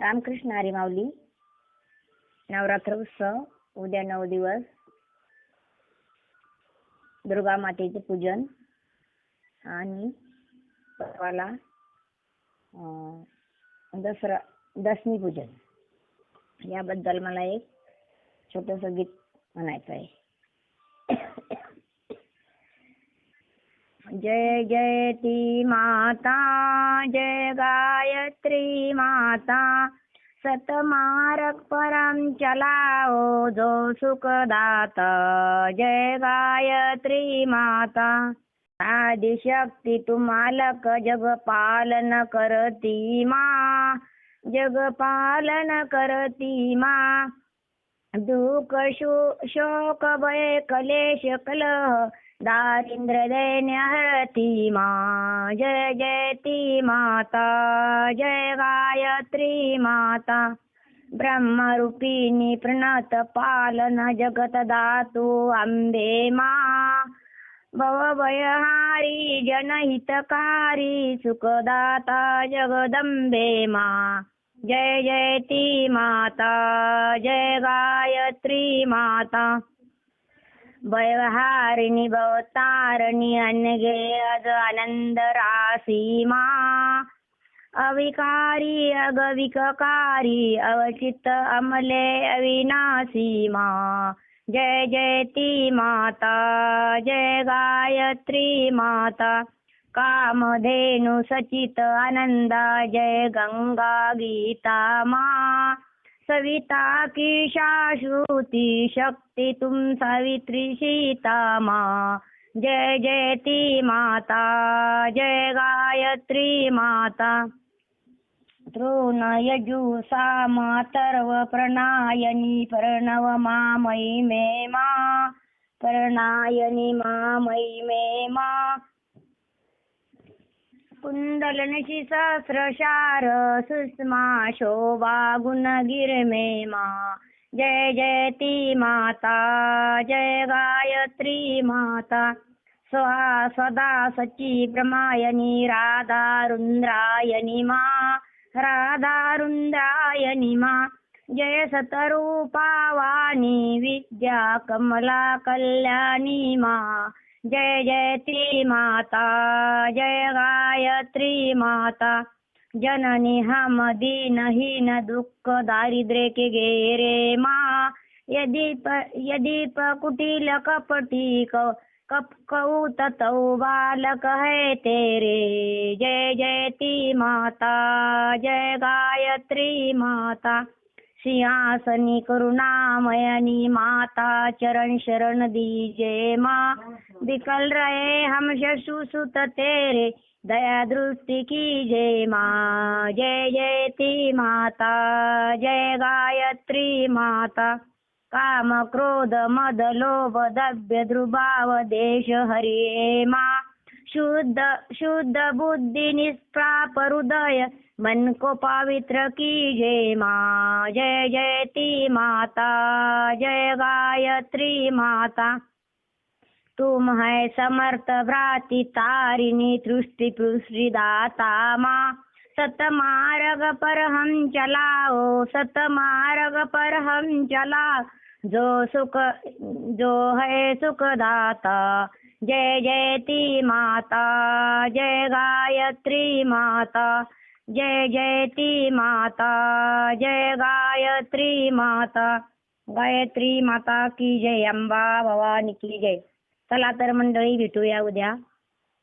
रामकृष्ण हरी माऊली. नवरात्र उत्सव उद्या 9 दिवस. दुर्गा मातेचे पूजन आणि परवाला दशमी पूजन. याबद्दल मला एक छोटंसं गीत म्हणायचं आहे. जय जय ती माता, जय गायत्री माता, सतमारक परम चलाओ जो सुखदाता. जय गायत्री माता, आदिशक्ती तुम्हालक जग पालन करती माँ. जग पालन करती माँ. दुःख शोक भय कलेश कलह दारिद्र्य दैन्य हरती माँ. जय जय ती माता, जय गायत्री माता, ब्रह्मरूपिणी प्रणत पालन जगत दातु अंबे माँ. भवभयहारी जनहितकारी सुखदाता जगदंबे माँ. जय जय ती माता, जय गायत्री माता, भयहारिणी भवतारिणी अनगे अज आनंद रासी माँ. अविकारी अगविककारी अवचित अमले अविनाशी माँ. जय जय ती माता, जय गायत्री माता, कामधेनु सचित आनंदा जय गंगा गीता माँ. सविता की शाश्वती शक्ति तुम सावित्री सीता माँ. जय जय ती माता, जय गायत्री माता, तृण यजु साम अथर्व प्रणायनी प्रणव मामयी मे माँ. प्रणायनी मामयी मे माँ. कुंडलनिशी सहस्रशार सुषमा शोभा गुणगिर मे माँ. जय जय ती माता, जय गायत्री माता, स्वाहा सदा सची ब्रह्मायनी राधा रुद्रायणी माँ. राधा रुद्रायणी माँ. जय सतरूपावाणी विद्या कमला कल्याणी माँ. जय जय ती माता, जय गायत्री माता, जननी हम दीनहीन दुःख दारिद्र्य के घेरे माँ. यदि कुटिल कपटी कऊत तऊ बालक है तेरे. जय जय ती माता, जय गायत्री माता, सिंहासनी करुणामयनी माता चरण शरण दीजे माँ. बिकल रहे हम शशु सुत तेरे दया दृष्टि कीजे माँ. जय जय ती माता, जय गायत्री माता, काम क्रोध मद लोभ दभ्य द्रुभाव देश हरिये माँ. शुद्ध बुद्धि निष्पाप हृदय मन को पवित्र कीजे माँ. जय जय ती माता, जय गायत्री माता, तुम है समर्थ भ्राति तारिणी सृष्टि पुष्टि दाता माँ. सतमार्ग पर हम चलाओ, सतमार्ग पर हम चला, जो है सुखदाता. जय जय ती माता, जय गायत्री माता, जय जय ती माता, जय गायत्री माता. गायत्री माता की जय, अंबा भवानी की जय. चला तर मंडळी, भेटूया उद्या.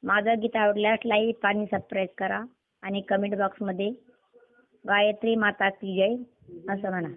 माझं गीत आवडल्यास लाईक आणि सबस्क्राईब करा आणि कमेंट बॉक्समध्ये गायत्री माता की जय असं म्हणा.